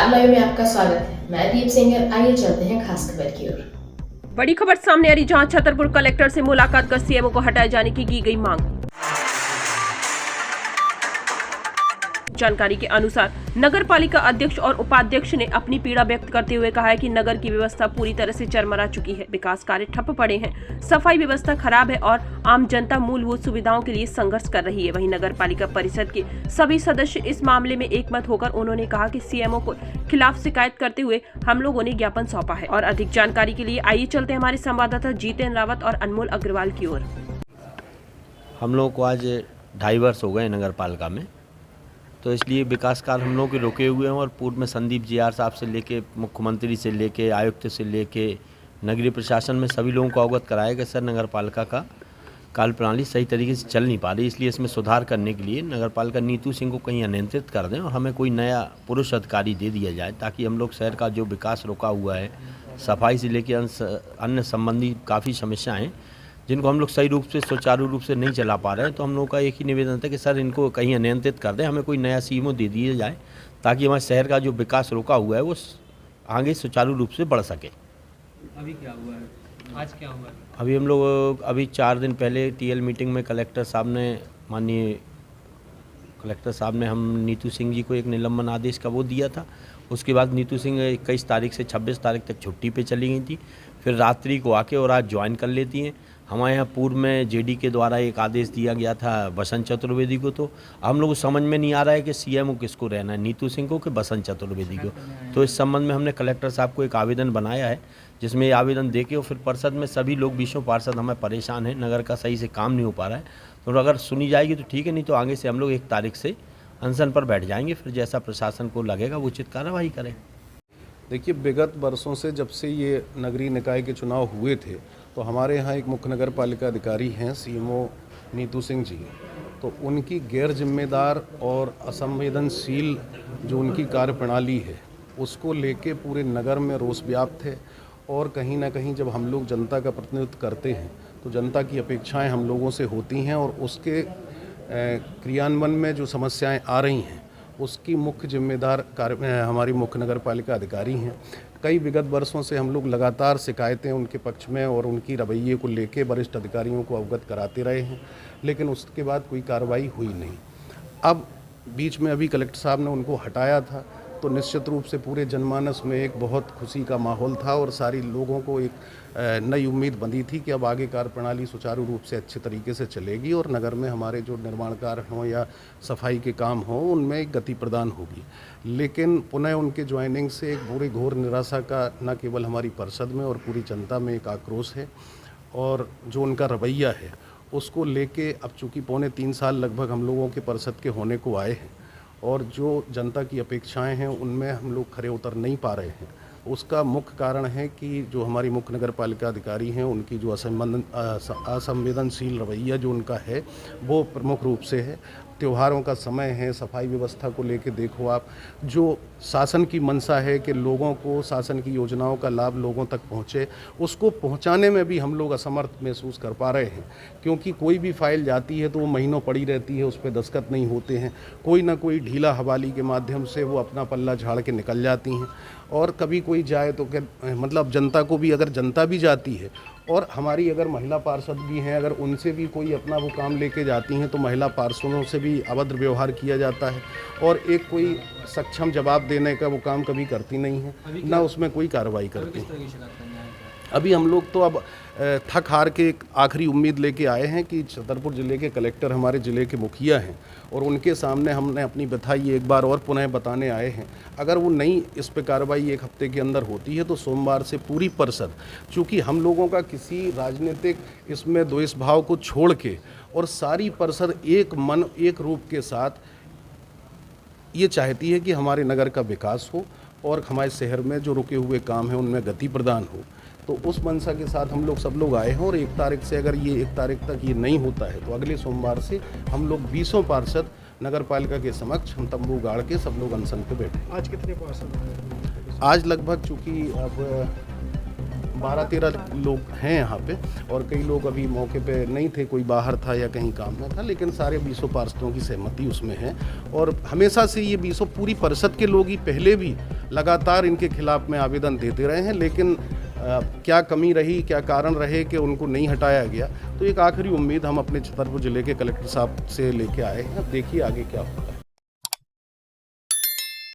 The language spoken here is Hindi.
स्टार लाइव में आपका स्वागत है। मैं दीप सिंगर। आइए चलते हैं खास खबर की ओर। बड़ी खबर सामने आ रही, जहां छतरपुर कलेक्टर से मुलाकात कर सीएमओ को हटाए जाने की गई मांग। जानकारी के अनुसार नगर पालिका अध्यक्ष और उपाध्यक्ष ने अपनी पीड़ा व्यक्त करते हुए कहा है कि नगर की व्यवस्था पूरी तरह से चरमरा चुकी है। विकास कार्य ठप पड़े हैं, सफाई व्यवस्था खराब है और आम जनता मूलभूत सुविधाओं के लिए संघर्ष कर रही है। वहीं नगर पालिका परिषद के सभी सदस्य इस मामले में एकमत होकर उन्होंने कहा कि सीएमओ को खिलाफ शिकायत करते हुए हम लोगों ने ज्ञापन सौंपा है। और अधिक जानकारी के लिए आइए चलते हैं हमारे संवाददाता जितेंद्र रावत और अनमोल अग्रवाल की ओर। हम लोगों को आज 2.5 वर्ष हो गए नगर पालिका में, तो इसलिए विकास कार्य हम लोग के रुके हुए हैं। और पूर्व में संदीप जीआर साहब से लेके मुख्यमंत्री से लेके आयुक्त से लेके नगरीय प्रशासन में सभी लोगों को अवगत कराया कि सर नगर पालिका का कार्य प्रणाली सही तरीके से चल नहीं पा रही, इसलिए इसमें सुधार करने के लिए नगर पालिका नीतू सिंह को कहीं अनियंत्रित कर दें और हमें कोई नया पुरुष अधिकारी दे दिया जाए, ताकि हम लोग शहर का जो विकास रुका हुआ है, सफाई से लेके अन्य संबंधी काफ़ी समस्याएँ हैं जिनको हम लोग सही रूप से सुचारू रूप से नहीं चला पा रहे हैं। तो हम लोग का एक ही निवेदन था कि सर इनको कहीं अनियंत्रित कर दें, हमें कोई नया सीएमओ दे दिया जाए, ताकि हमारे शहर का जो विकास रुका हुआ है वो आगे सुचारू रूप से बढ़ सके। अभी क्या हुआ है? आज क्या हुआ है? अभी हम लोग 4 दिन पहले टीएल मीटिंग में माननीय कलेक्टर साहब ने हम नीतू सिंह जी को एक निलंबन आदेश का वो दिया था। उसके बाद नीतू सिंह 21 तारीख से 26 तारीख तक छुट्टी पे चली गई थी, फिर रात्रि को आके और आज ज्वाइन कर लेती हैं। हमारे यहाँ पूर्व में जेडी के द्वारा एक आदेश दिया गया था बसंत चतुर्वेदी को, तो हम लोग को समझ में नहीं आ रहा है कि सीएमओ किसको रहना है, नीतू सिंह को कि बसंत चतुर्वेदी को। तो इस संबंध में हमने कलेक्टर साहब को एक आवेदन बनाया है, जिसमें ये आवेदन दे के और फिर परिषद में सभी लोग 20 पार्षद हमें परेशान हैं, नगर का सही से काम नहीं हो पा रहा है। तो अगर सुनी जाएगी तो ठीक है, नहीं तो आगे से हम लोग 1 तारीख से अनशन पर बैठ जाएंगे, फिर जैसा प्रशासन को लगेगा वो उचित कार्रवाई करें। देखिए, विगत वर्षों से जब से ये नगरीय निकाय के चुनाव हुए थे, तो हमारे यहाँ एक मुख्य नगर पालिका अधिकारी हैं सीएमओ नीतू सिंह जी, तो उनकी गैर जिम्मेदार और असंवेदनशील जो उनकी कार्यप्रणाली है उसको लेके पूरे नगर में रोष व्याप्त है। और कहीं ना कहीं जब हम लोग जनता का प्रतिनिधित्व करते हैं तो जनता की अपेक्षाएं हम लोगों से होती हैं, और उसके क्रियान्वयन में जो समस्याएं आ रही हैं उसकी मुख्य जिम्मेदार हमारी मुख्य नगर पालिका अधिकारी हैं। कई विगत वर्षों से हम लोग लगातार शिकायतें उनके पक्ष में और उनकी रवैये को लेके वरिष्ठ अधिकारियों को अवगत कराते रहे हैं, लेकिन उसके बाद कोई कार्रवाई हुई नहीं। अब बीच में अभी कलेक्टर साहब ने उनको हटाया था, तो निश्चित रूप से पूरे जनमानस में एक बहुत खुशी का माहौल था और सारी लोगों को एक नई उम्मीद बंधी थी कि अब आगे कार्यप्रणाली सुचारू रूप से अच्छे तरीके से चलेगी और नगर में हमारे जो निर्माण कार्य हों या सफाई के काम हों उनमें एक गति प्रदान होगी। लेकिन पुनः उनके ज्वाइनिंग से एक पूरी घोर निराशा का न केवल हमारी परिषद में और पूरी जनता में एक आक्रोश है, और जो उनका रवैया है उसको लेके अब चूँकि 3.25 साल लगभग हम लोगों के परिषद के होने को आए हैं और जो जनता की अपेक्षाएं हैं उनमें हम लोग खरे उतर नहीं पा रहे हैं। उसका मुख्य कारण है कि जो हमारी मुख्य नगर पालिका अधिकारी हैं उनकी जो असंवेदनशील रवैया जो उनका है वो प्रमुख रूप से है। त्योहारों का समय है, सफाई व्यवस्था को लेके देखो आप, जो शासन की मंशा है कि लोगों को शासन की योजनाओं का लाभ लोगों तक पहुंचे, उसको पहुंचाने में भी हम लोग असमर्थ महसूस कर पा रहे हैं। क्योंकि कोई भी फाइल जाती है तो वो महीनों पड़ी रहती है, उस पर दस्तखत नहीं होते हैं, कोई ना कोई ढीला हवाली के माध्यम से वो अपना पल्ला झाड़ के निकल जाती हैं। और कभी कोई जाए तो मतलब जनता को भी, अगर जनता भी जाती है और हमारी अगर महिला पार्षद भी हैं, अगर उनसे भी कोई अपना वो काम लेके जाती हैं तो महिला पार्षदों से भी अभद्र व्यवहार किया जाता है और एक कोई सक्षम जवाब देने का वो काम कभी करती नहीं है, ना उसमें कोई कार्रवाई करती है। अभी हम लोग तो अब थक हार के एक आखिरी उम्मीद लेके आए हैं कि छतरपुर ज़िले के कलेक्टर हमारे ज़िले के मुखिया हैं और उनके सामने हमने अपनी बधाई एक बार और पुनः बताने आए हैं। अगर वो नहीं इस पर कार्रवाई 1 हफ्ते के अंदर होती है तो सोमवार से पूरी परिषद, चूँकि हम लोगों का किसी राजनीतिक इसमें द्वेष भाव को छोड़ के और सारी परिषद एक मन एक रूप के साथ ये चाहती है कि हमारे नगर का विकास हो और हमारे शहर में जो रुके हुए काम हैं उनमें गति प्रदान हो। तो उस मंशा के साथ हम लोग सब लोग आए हैं और 1 तारीख से, अगर ये 1 तारीख तक ये नहीं होता है तो अगले सोमवार से हम लोग 20 पार्षद नगर पालिका के समक्ष हम तंबू गाड़ के सब लोग अनशन पे बैठे। आज कितने पार्षद हैं? आज लगभग चूँकि अब 12-13 लोग हैं यहाँ पे और कई लोग अभी मौके पे नहीं थे, कोई बाहर था या कहीं काम में था, लेकिन सारे 20 पार्षदों की सहमति उसमें है। और हमेशा से ये 20 पूरी परिषद के लोग ही पहले भी लगातार इनके खिलाफ में आवेदन देते रहे हैं, लेकिन क्या कमी रही, क्या कारण रहे कि उनको नहीं हटाया गया, तो एक आखिरी उम्मीद हम अपने छतरपुर जिले के कलेक्टर साहब से लेके आए हैं। अब देखिए आगे क्या होगा।